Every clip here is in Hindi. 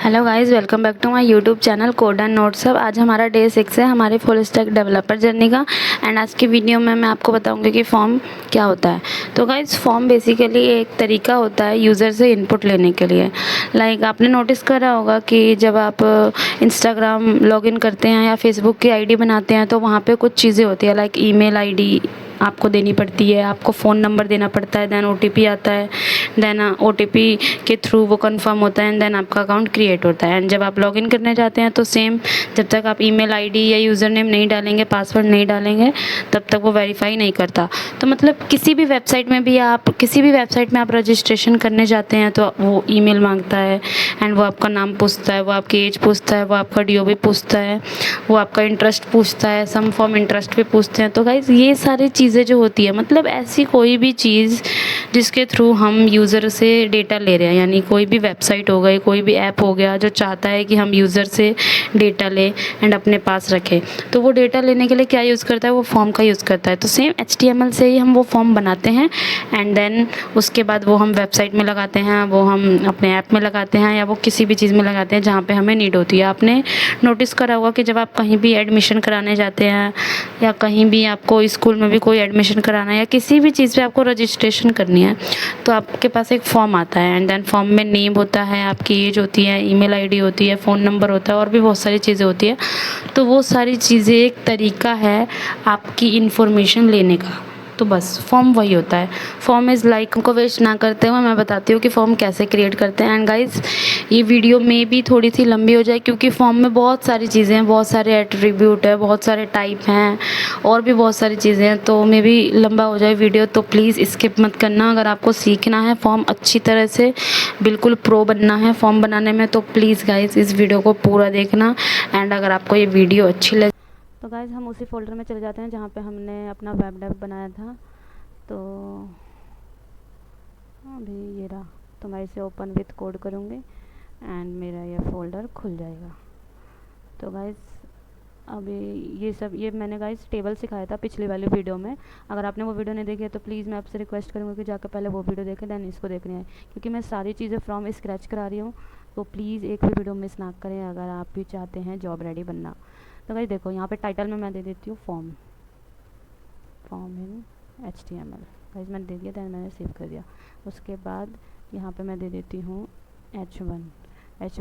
Hello guys, welcome back to my YouTube channel code and notes. अब आज हमारा डे 6 है हमारे फुल स्टैक डेवलपर जर्नी का। एंड आज की वीडियो में मैं आपको बताऊंगी कि फॉर्म क्या होता है। तो गाइस, फॉर्म बेसिकली एक तरीका होता है यूज़र से इनपुट लेने के लिए। लाइक आपने नोटिस करा होगा कि जब आप इंस्टाग्राम लॉगिन करते हैं या फेसबुक की आईडी बनाते हैं तो वहाँ पे कुछ चीज़ें होती है, लाइक ईमेल आईडी आपको देनी पड़ती है, आपको फ़ोन नंबर देना पड़ता है, देन ओटीपी आता है, देन ओटीपी के थ्रू वो कंफर्म होता है एंड देन आपका अकाउंट क्रिएट होता है। एंड जब आप लॉगिन करने जाते हैं तो सेम, जब तक आप ईमेल आईडी या यूज़र नेम नहीं डालेंगे, पासवर्ड नहीं डालेंगे, तब तक वो वेरीफाई नहीं करता। तो मतलब किसी भी वेबसाइट में आप रजिस्ट्रेशन करने जाते हैं तो वो ईमेल मांगता है एंड वो आपका नाम पूछता है, वो आपकी एज पूछता है, वो आपका डीओबी पूछता है, वो आपका इंटरेस्ट पूछता है, सम फॉर्म इंटरेस्ट भी पूछते हैं। तो गाइज़, ये सारी चीज़ें जो होती है, मतलब ऐसी कोई भी चीज़ जिसके थ्रू हम यूज़र से डेटा ले रहे हैं, यानी कोई भी वेबसाइट हो गई, कोई भी ऐप हो गया जो चाहता है कि हम यूज़र से डेटा लें एंड अपने पास रखें, तो वो डेटा लेने के लिए क्या यूज़ करता है, वो फॉर्म का यूज़ करता है। तो सेम HTML से ही हम वो फॉर्म बनाते हैं एंड देन उसके बाद वो हम वेबसाइट में लगाते हैं, वो हम अपने ऐप में लगाते हैं, या वो किसी भी चीज़ में लगाते हैं जहाँ पे हमें नीड होती है। आपने नोटिस करा होगा कि जब आप कहीं भी एडमिशन कराने जाते हैं या कहीं भी आपको स्कूल में भी कोई एडमिशन कराना है या किसी भी चीज़ पे आपको रजिस्ट्रेशन करनी है, तो आपके पास एक फॉर्म आता है एंड देन फॉर्म में नेम होता है, आपकी एज होती है, ईमेल आईडी होती है, फ़ोन नंबर होता है और भी बहुत सारी चीज़ें होती है। तो वो सारी चीज़ें एक तरीका है आपकी इन्फॉर्मेशन लेने का। तो बस फॉर्म वही होता है। फॉर्म इज़ लाइक, को वेस्ट ना करते हुए मैं बताती हूँ कि फॉर्म कैसे क्रिएट करते हैं। एंड गाइस, ये वीडियो में भी थोड़ी सी लंबी हो जाए क्योंकि फॉर्म में बहुत सारी चीज़ें हैं, बहुत सारे एट्रीब्यूट है, बहुत सारे टाइप हैं और भी बहुत सारी चीज़ें हैं, तो मे भी लंबा हो जाए वीडियो। तो प्लीज़ स्किप मत करना। अगर आपको सीखना है फॉर्म अच्छी तरह से, बिल्कुल प्रो बनना है फॉर्म बनाने में, तो प्लीज़ गाइस इस वीडियो को पूरा देखना। एंड अगर आपको ये वीडियो अच्छी लगे तो गाइस हम उसी फोल्डर में चले जाते हैं जहाँ पे हमने अपना वेब डेव बनाया था। तो अभी ये रहा, तो मैं इसे ओपन विथ कोड करूँगी एंड मेरा ये फ़ोल्डर खुल जाएगा। तो गाइस, अभी ये मैंने गाइस टेबल सिखाया था पिछली वाली वीडियो में। अगर आपने वो वीडियो नहीं देखी है तो प्लीज़ मैं आपसे रिक्वेस्ट करूँगी कि जाकर पहले वो वीडियो देखें, दैन इसको देखनी है, क्योंकि मैं सारी चीज़ें फ्रॉम स्क्रैच करा रही हूँ। तो प्लीज़ एक भी वीडियो मिस ना करें अगर आप भी चाहते हैं जॉब रेडी बनना। तो गाइस देखो, यहाँ पे टाइटल में मैं दे देती हूँ फॉर्म इन HTML। गाइस मैंने दे दिया, दैन मैंने सेव कर दिया। उसके बाद यहाँ पे मैं दे देती हूँ H1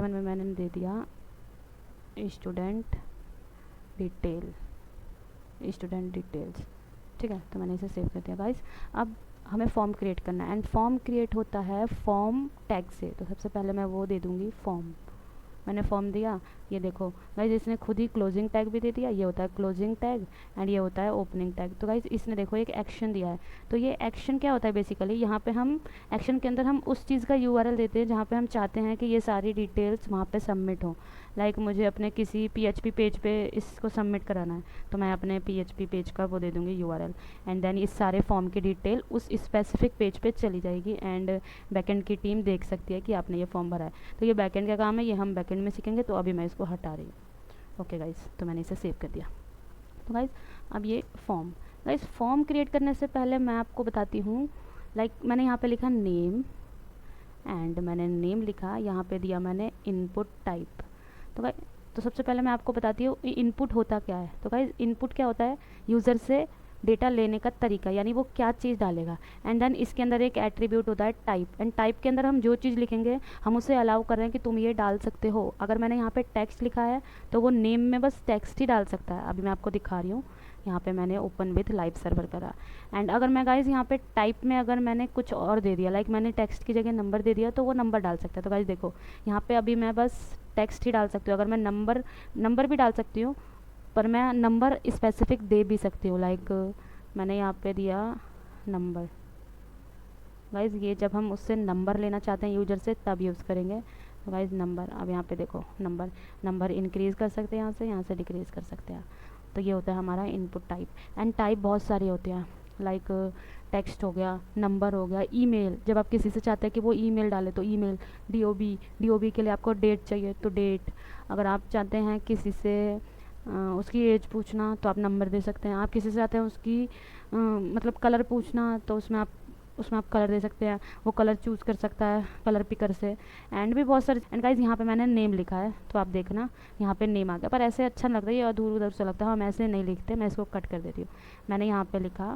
में मैंने दे दिया स्टूडेंट डिटेल्स। ठीक है, तो मैंने इसे सेव कर दिया। गाइस, अब हमें फॉर्म क्रिएट करना है एंड फॉर्म क्रिएट होता है फॉर्म टैग से। तो सबसे पहले मैं वो दे दूँगी फॉर्म। मैंने फॉर्म दिया, ये देखो गाइज इसने खुद ही क्लोजिंग टैग भी दे दिया। ये होता है क्लोजिंग टैग एंड ये होता है ओपनिंग टैग। तो गाइज इसने देखो एक एक्शन दिया है। तो ये एक्शन क्या होता है बेसिकली, यहाँ पे हम एक्शन के अंदर हम उस चीज़ का URL देते हैं जहाँ पे हम चाहते हैं कि ये सारी डिटेल्स वहाँ पे सबमिट हो। लाइक मुझे अपने किसी PHP पेज पे इसको सबमिट कराना है, तो मैं अपने PHP पेज का वो दे दूँगी URL एंड देन इस सारे फॉर्म की डिटेल उस स्पेसिफिक पेज पे चली जाएगी एंड बैकेंड की टीम देख सकती है कि आपने ये फॉर्म भरा है। तो ये बैकेंड का काम है, ये हम बैकेंड में सीखेंगे। तो अभी मैं इसको हटा रही हूँ। ओके गाइस, तो मैंने इसे सेव कर दिया। तो गाइस, अब ये फॉर्म क्रिएट करने से पहले मैं आपको बताती हूँ, लाइक मैंने यहाँ पे लिखा नेम एंड मैंने नेम लिखा, यहाँ पे दिया मैंने इनपुट टाइप। तो गाइस, तो सबसे पहले मैं आपको बताती हूँ इनपुट होता क्या है। तो गाइस, इनपुट क्या होता है, यूज़र से डेटा लेने का तरीका, यानी वो क्या चीज़ डालेगा। एंड देन इसके अंदर एक एट्रीब्यूट होता है टाइप, एंड टाइप के अंदर हम जो चीज़ लिखेंगे हम उसे अलाउ कर रहे हैं कि तुम ये डाल सकते हो। अगर मैंने यहाँ पे टेक्स्ट लिखा है तो वो नेम में बस टेक्स्ट ही डाल सकता है। अभी मैं आपको दिखा रही हूँ, यहाँ पे मैंने ओपन विथ लाइव सर्वर करा एंड अगर मैं गाइज यहाँ पे टाइप में अगर मैंने कुछ और दे दिया, लाइक मैंने टेक्स्ट की जगह नंबर दे दिया, तो वो नंबर डाल सकता है। तो गाइज देखो, यहाँ पे अभी मैं बस टेक्स्ट ही डाल सकती हूँ। अगर मैं नंबर भी डाल सकती हूँ, पर मैं नंबर स्पेसिफिक दे भी सकती हूँ। लाइक मैंने यहाँ पे दिया नंबर। गाइज़ ये जब हम उससे नंबर लेना चाहते हैं यूजर से तब यूज़ करेंगे। तो गाइज़ नंबर, अब यहाँ पे देखो नंबर इंक्रीज़ कर सकते हैं, यहाँ से डिक्रीज़ कर सकते हैं। तो ये होता है हमारा इनपुट टाइप। एंड टाइप बहुत सारे होते हैं, लाइक टेक्स्ट हो गया, नंबर हो गया, ईमेल। जब आप किसी से चाहते हैं कि वो ईमेल डाले तो ईमेल, डीओबी के लिए आपको डेट चाहिए तो डेट। अगर आप चाहते हैं किसी से उसकी एज पूछना तो आप नंबर दे सकते हैं। आप किसी से चाहते हैं उसकी मतलब कलर पूछना तो उसमें आप उसमें आप कलर दे सकते हैं, वो कलर चूज़ कर सकता है कलर पिकर से, एंड भी बहुत सारे। एंड गाइज यहाँ पे मैंने नेम लिखा है, तो आप देखना यहाँ पे नेम आ गया, पर ऐसे अच्छा नहीं लगता, ये अधूर उधर से लगता है, हम ऐसे नहीं लिखते। मैं इसको कट कर देती हूँ। मैंने यहाँ पे लिखा,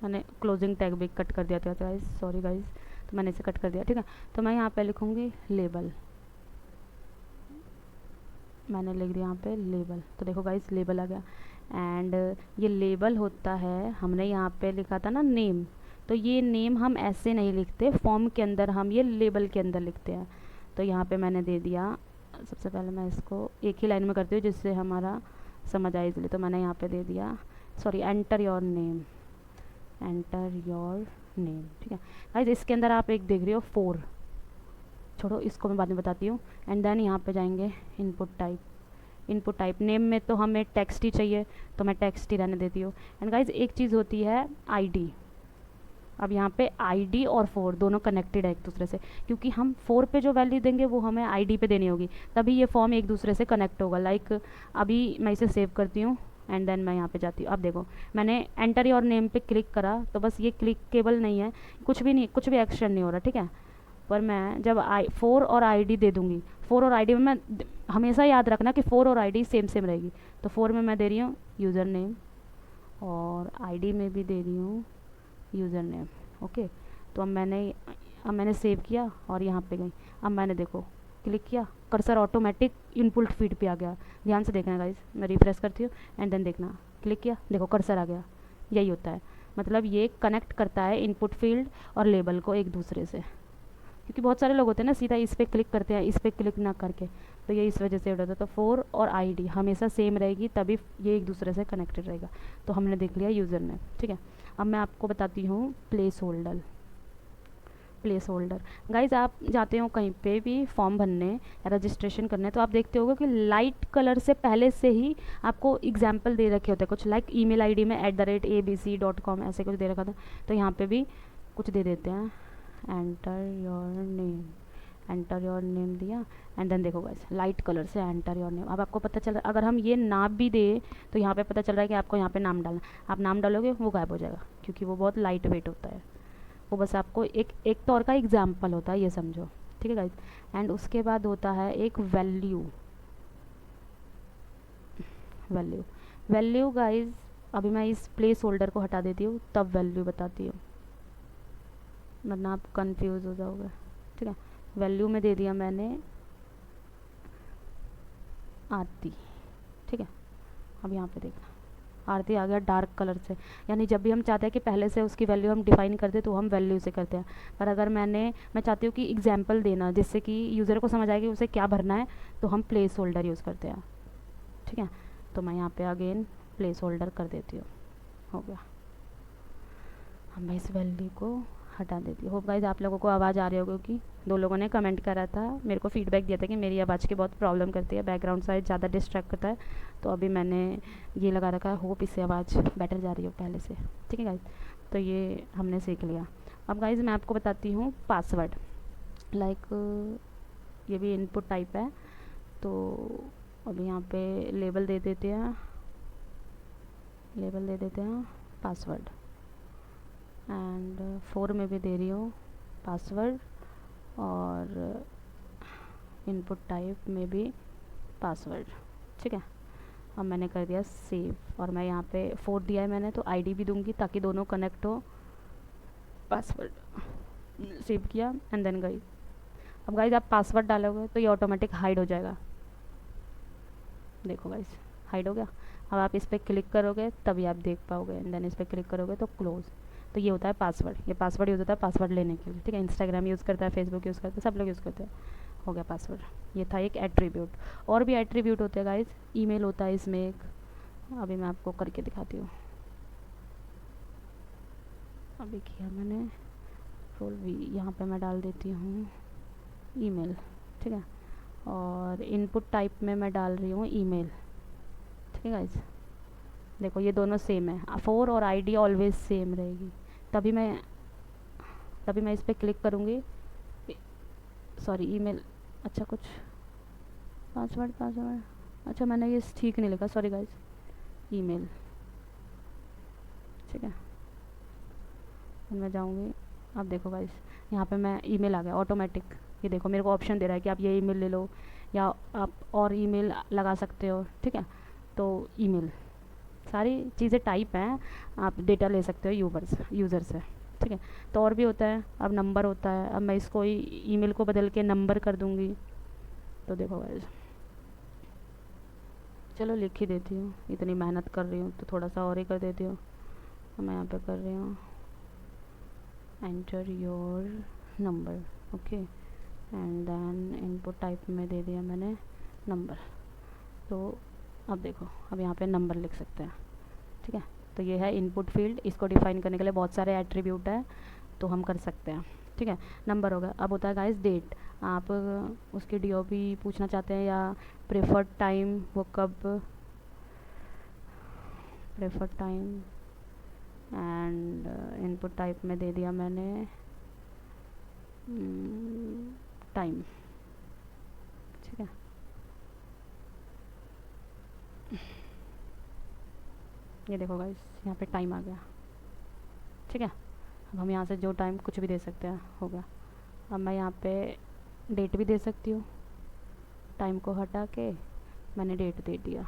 मैंने क्लोजिंग टैग भी कट कर दिया था गाइज, सॉरी गाइज, तो मैंने इसे कट कर दिया, ठीक है। तो मैं यहाँ पे लिखूँगी लेबल, मैंने लिख दिया यहाँ पे लेबल, तो देखो गाइस लेबल आ गया। एंड ये लेबल होता है, हमने यहाँ पे लिखा था ना नेम, तो ये नेम हम ऐसे नहीं लिखते फॉर्म के अंदर, हम ये लेबल के अंदर लिखते हैं। तो यहाँ पे मैंने दे दिया, सबसे पहले मैं इसको एक ही लाइन में करती हूँ जिससे हमारा समझ आए इसलिए। तो मैंने यहाँ पे दे दिया, sorry, enter your name, enter your name, ठीक है गाइस। इसके अंदर आप एक देख रहे हो 4, छोड़ो इसको मैं बाद में बताती हूँ। एंड देन यहाँ पे जाएंगे input type, input type name में तो हमें टेक्स्ट ही चाहिए, तो मैं टेक्स्ट ही रहने देती हूँ। एंड गाइज एक चीज़ होती है आईडी, अब यहाँ पे आईडी और 4 दोनों कनेक्टेड है एक दूसरे से, क्योंकि हम 4 पे जो वैल्यू देंगे वो हमें आईडी पे देनी होगी, तभी ये फॉर्म एक दूसरे से कनेक्ट होगा। लाइक अभी मैं इसे सेव करती हूँ एंड देन मैं यहाँ पे जाती हूँ। अब देखो मैंने एंटर योर नेम पे क्लिक करा, तो बस ये क्लिकेबल नहीं है, कुछ भी नहीं, कुछ भी एक्शन नहीं हो रहा, ठीक है। पर मैं जब 4 और आईडी दे दूँगी, 4 और आईडी में मैं हमेशा याद रखना कि 4 और आईडी सेम सेम रहेगी। तो 4 में मैं दे रही हूँ यूज़र नेम और आईडी में भी दे रही हूँ यूज़र नेम, ओके। तो अब मैंने सेव किया और यहाँ पे गई, अब मैंने देखो क्लिक किया, कर्सर ऑटोमेटिक इनपुट फीड पे आ गया। ध्यान से देखना गाइस, मैं रिफ्रेश करती हूँ एंड देन देखना, क्लिक किया, देखो कर्सर आ गया। यही होता है, मतलब ये कनेक्ट करता है इनपुट फील्ड और लेबल को एक दूसरे से, क्योंकि बहुत सारे लोग होते हैं ना सीधा इस पर क्लिक करते हैं, इस पर क्लिक ना करके, तो ये इस वजह से होता है। तो 4 और आईडी हमेशा सेम रहेगी, तभी ये एक दूसरे से कनेक्टेड रहेगा। तो हमने देख लिया यूज़र नेम, ठीक है। अब मैं आपको बताती हूँ place holder. Place holder guys, आप जाते हो कहीं पे भी फॉर्म भरने या रजिस्ट्रेशन करने, तो आप देखते होगे कि लाइट कलर से पहले से ही आपको एग्जाम्पल दे रखे होते हैं कुछ, लाइक ईमेल आईडी में @abc.com ऐसे कुछ दे रखा था, तो यहाँ पे भी कुछ दे देते हैं, enter your name, enter your name दिया एंड देन देखो गाइस लाइट कलर से एंटर योर नेम। अब आपको पता चल रहा है, अगर हम ये नाम भी दे तो यहाँ पे पता चल रहा है कि आपको यहाँ पे नाम डालना, आप नाम डालोगे वो गायब हो जाएगा, क्योंकि वो बहुत लाइट वेट होता है, वो बस आपको एक तौर का एग्जाम्पल होता है, ये समझो, ठीक है गाइस। एंड उसके बाद होता है एक वैल्यू, वैल्यू वैल्यू गाइज, अभी मैं इस प्लेस होल्डर को हटा देती हूँ तब वैल्यू बताती हूँ, वरना आप कंफ्यूज हो जाओगे, ठीक है। वैल्यू में दे दिया मैंने आरती, ठीक है। अब यहाँ पे देखना आरती आ गया डार्क कलर से, यानी जब भी हम चाहते हैं कि पहले से उसकी वैल्यू हम डिफाइन कर दे तो हम वैल्यू से करते हैं। पर अगर मैं चाहती हूँ कि एग्जाम्पल देना जिससे कि यूज़र को समझ आए कि उसे क्या भरना है, तो हम प्लेस होल्डर यूज़ करते हैं, ठीक है। तो मैं यहाँ पे अगेन प्लेस होल्डर कर देती हूँ, हो गया। अब मैं इस वैल्यू को हटा देती हूँ। होप गाइज आप लोगों को आवाज़ आ रही होगी, क्योंकि 2 लोगों ने कमेंट करा था, मेरे को फीडबैक दिया था कि मेरी आवाज़ की बहुत प्रॉब्लम करती है, बैकग्राउंड साइज ज़्यादा डिस्ट्रैक्ट करता है, तो अभी मैंने ये लगा रखा है, होप इससे आवाज़ बेटर जा रही हो पहले से, ठीक है गाइज। तो ये हमने सीख लिया। अब गाइज मैं आपको बताती हूँ पासवर्ड, लाइक ये भी इनपुट टाइप है, तो अभी यहाँ पे लेबल दे देते हैं, लेबल दे देते हैं पासवर्ड, एंड 4 में भी दे रही हूँ पासवर्ड, और इनपुट टाइप में भी पासवर्ड, ठीक है। अब मैंने कर दिया सेव, और मैं यहाँ पे 4 दिया है मैंने, तो आईडी भी दूंगी ताकि दोनों कनेक्ट हो। पासवर्ड सेव किया एंड देन गई। अब गाइज आप पासवर्ड डालोगे तो ये ऑटोमेटिक हाइड हो जाएगा, देखो गाइज हाइड हो गया। अब आप इस पर क्लिक करोगे तभी आप देख पाओगे, एंड देन इस पर क्लिक करोगे तो क्लोज। तो ये होता है पासवर्ड, ये पासवर्ड यूज़ होता है पासवर्ड लेने के लिए, ठीक है। इंस्टाग्राम यूज़ करता है, फेसबुक यूज़ करता है, सब लोग यूज़ करते हैं। हो गया पासवर्ड, ये था एक एट्रीब्यूट। और भी एट्रीब्यूट होते हैं गाइज, ईमेल होता है इसमें एक, अभी मैं आपको करके दिखाती हूँ। अभी किया मैंने रोल वी, यहाँ पे मैं डाल देती हूँ ईमेल, ठीक है। और इनपुट टाइप में मैं डाल रही हूँ ईमेल, ठीक है गाइज। देखो ये दोनों सेम है, 4 और आईडी ऑलवेज सेम रहेगी, तभी मैं इस पर क्लिक करूँगी, सॉरी ईमेल, अच्छा कुछ पासवर्ड, अच्छा मैंने ये ठीक नहीं लिखा, सॉरी गाइज, ईमेल, ठीक है। मैं जाऊँगी। अब देखो गाइस, यहाँ पे मैं ईमेल आ गया ऑटोमेटिक। ये देखो मेरे को ऑप्शन दे रहा है कि आप ये ईमेल ले लो या आप और ईमेल लगा सकते हो, ठीक है। तो ईमेल, सारी चीज़ें टाइप हैं, आप डेटा ले सकते हो यूज़र से, ठीक है। तो और भी होता है, अब नंबर होता है। अब मैं इसको ईमेल को बदल के नंबर कर दूँगी। तो देखो गाइस, चलो लिख ही देती हूँ, इतनी मेहनत कर रही हूँ तो थोड़ा सा और ही कर देती हूँ। मैं यहाँ पे कर रही हूँ enter your number, okay, and then input type में दे दिया मैंने नंबर। तो अब देखो, अब यहाँ पे नंबर लिख सकते हैं, ठीक है। तो ये है इनपुट फील्ड, इसको डिफाइन करने के लिए बहुत सारे एट्रीब्यूट है, तो हम कर सकते हैं, ठीक है। नंबर होगा। अब होता है गाइस डेट, आप उसकी डीओपी पूछना चाहते हैं या प्रेफर्ड टाइम, वो कब, preferred time, and input type में दे दिया मैंने टाइम, ठीक है। ये देखो गाइस, यहाँ पे टाइम आ गया, ठीक है। अब हम यहाँ से जो टाइम कुछ भी दे सकते हैं, होगा। अब मैं यहाँ पे डेट भी दे सकती हूँ, टाइम को हटा के मैंने डेट दे दिया,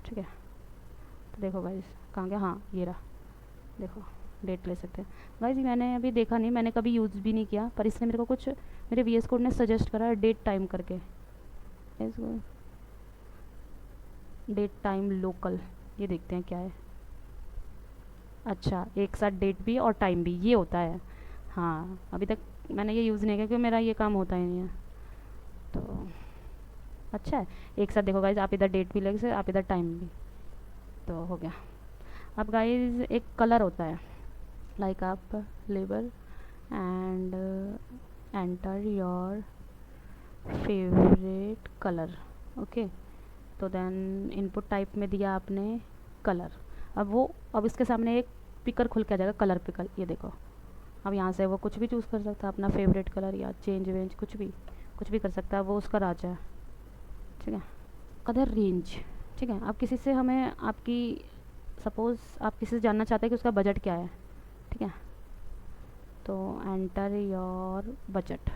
ठीक है। तो देखो गाइस, कहाँ गया, हाँ ये रहा, देखो डेट ले सकते हैं गाइस। मैंने अभी देखा नहीं, मैंने कभी यूज़ भी नहीं किया, पर इसने मेरे को कुछ, मेरे वीएस कोड ने सजेस्ट करा डेट टाइम करके, डेट टाइम लोकल, ये देखते हैं क्या है। अच्छा, एक साथ डेट भी और टाइम भी, ये होता है। हाँ, अभी तक मैंने ये यूज़ नहीं किया क्योंकि मेरा ये काम होता ही नहीं है। तो अच्छा है, एक साथ देखो गाइज, आप इधर डेट भी लगे, आप इधर टाइम भी, तो हो गया। अब गाइज एक कलर होता है, लाइक आप label and enter your favourite colour, okay. तो देन इनपुट टाइप में दिया आपने कलर। अब इसके सामने एक पिकर खुल के आ जाएगा, कलर पिकर, ये देखो। अब यहाँ से वो कुछ भी चूज़ कर सकता है, अपना फेवरेट कलर या चेंज वेंज कुछ भी कर सकता है, वो उसका राजा है, ठीक है। कलर रेंज, ठीक है। अब किसी से हमें आपकी, सपोज़ आप किसी से जानना चाहते हैं कि उसका बजट क्या है, ठीक है। तो एंटर योर बजट,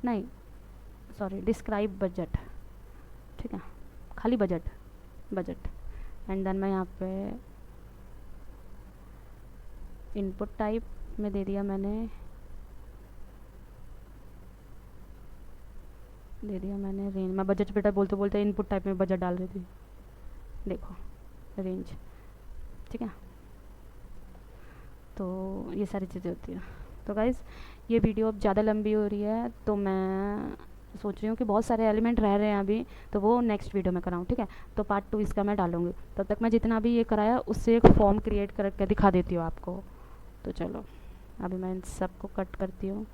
नहीं सॉरी, डिस्क्राइब बजट, ठीक है, खाली बजट, एंड देन मैं यहाँ पे इनपुट टाइप में दे दिया मैंने रेंज। मैं बजट बेटा बोलते बोलते इनपुट टाइप में बजट डाल रही थी, देखो रेंज, ठीक है। तो ये सारी चीज़ें होती हैं। तो गाइज़, ये वीडियो अब ज़्यादा लंबी हो रही है, तो मैं सोच रही हूँ कि बहुत सारे एलिमेंट रह रहे हैं अभी, तो वो नेक्स्ट वीडियो में कराऊँ, ठीक है। तो पार्ट 2 इसका मैं डालूँगी। तब तक मैं जितना भी ये कराया उससे एक फॉर्म क्रिएट करके दिखा देती हूँ आपको। तो चलो, अभी मैं इन सबको कट करती हूँ,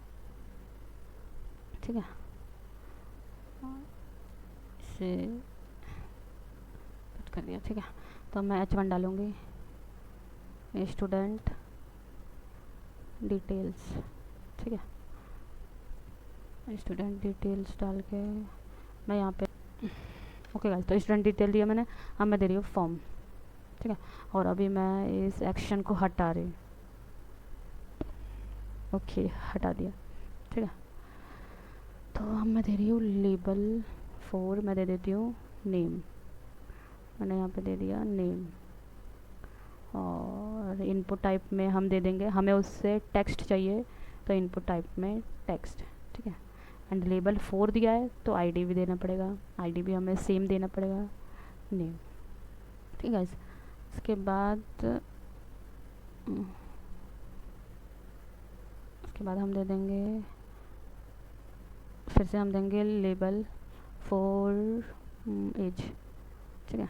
ठीक है। इसे कट कर दिया, ठीक है। तो मैं H1 डालूँगी, स्टूडेंट डिटेल्स, ठीक है। स्टूडेंट डिटेल्स डाल के मैं यहाँ पे, ओके गाइस, तो स्टूडेंट डिटेल दिया मैंने। अब मैं दे रही हूँ फॉर्म, ठीक है। और अभी मैं इस एक्शन को हटा रही हूँ, ओके, हटा दिया, ठीक है। तो अब मैं दे रही हूँ लेबल 4, मैं दे देती हूँ नेम, मैंने यहाँ पे दे दिया नेम। और इनपुट टाइप में हम दे देंगे, हमें उससे टेक्स्ट चाहिए तो इनपुट टाइप में टेक्स्ट, ठीक है। एंड लेबल 4 दिया है तो आईडी भी देना पड़ेगा, आईडी भी हमें सेम देना पड़ेगा, नेम, ठीक है। इसके बाद हम दे देंगे, फिर से हम देंगे लेबल 4 एज, ठीक है।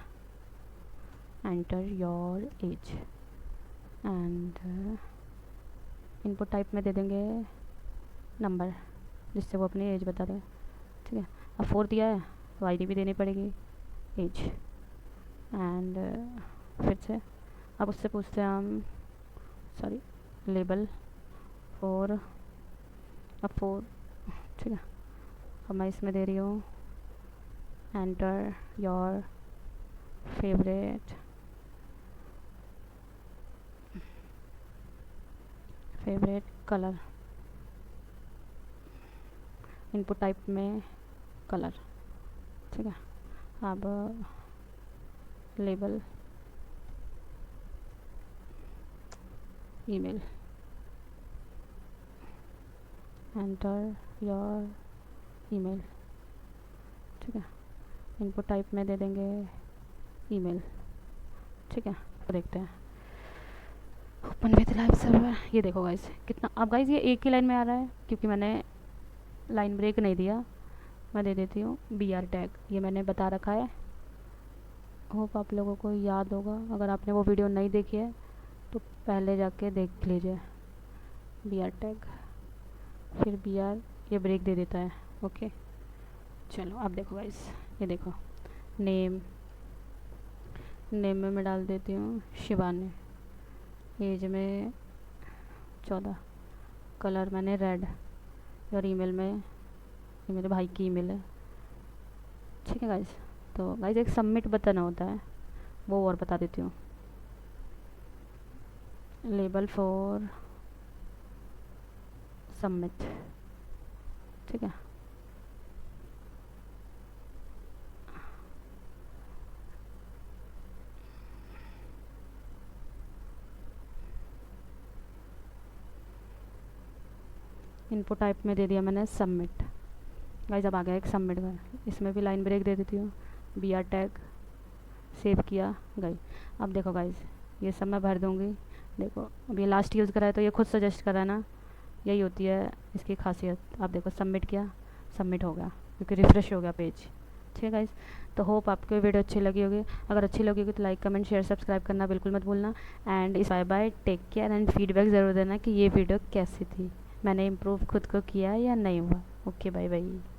Enter your age and input type में दे देंगे नंबर, जिससे वो अपनी एज बता दें, ठीक है। अब 4 दिया है तो आईडी भी देनी पड़ेगी, एज, एंड फिर से अब उससे पूछते हैं हम, सॉरी, लेबल 4, अब 4, ठीक है। अब मैं इसमें दे रही हूँ enter your favourite favourite colour, input type में कलर, ठीक है। अब label, email, enter your email, ठीक है। इनपुट टाइप में दे देंगे ईमेल, ठीक है। तो देखते हैं ओपन विद लाइव सर्वर। ये देखो गाइस कितना, अब गाइस ये एक ही लाइन में आ रहा है क्योंकि मैंने लाइन ब्रेक नहीं दिया। मैं दे देती हूँ BR टैग, ये मैंने बता रखा है, होप आप लोगों को याद होगा। अगर आपने वो वीडियो नहीं देखी है तो पहले जाके देख लीजिए। BR टैग, फिर BR, ये ब्रेक दे देता है, ओके। चलो अब देखो गाइस, ये देखो नेम, नेम में मैं डाल देती हूँ शिवानी, एज में 14, कलर मैंने रेड, और ईमेल में, ये मेरे भाई की ईमेल है, ठीक है गाइस। तो गाइस एक सबमिट बटन होता है, वो और बता देती हूँ। लेबल फॉर सबमिट, ठीक है। इनपुट टाइप में दे दिया मैंने सबमिट। गाइस अब आ गया एक सबमिट का, इसमें भी लाइन ब्रेक दे देती हूँ, BR टैग, सेव किया गई। अब देखो गाइस ये सब मैं भर दूँगी। देखो अब ये लास्ट यूज़ करा है तो ये खुद सजेस्ट करा है ना, यही होती है इसकी खासियत। आप देखो सबमिट किया, सबमिट हो गया क्योंकि रिफ़्रेश हो गया पेज, ठीक है गाइस। तो होप आपको वीडियो अच्छी लगी होगी। अगर अच्छी लगी होगी तो लाइक कमेंट शेयर सब्सक्राइब करना बिल्कुल मत भूलना। एंड इस bye bye, take care and feedback ज़रूर देना कि ये वीडियो कैसी थी, मैंने इम्प्रूव खुद को किया या नहीं हुआ। Okay bye bye.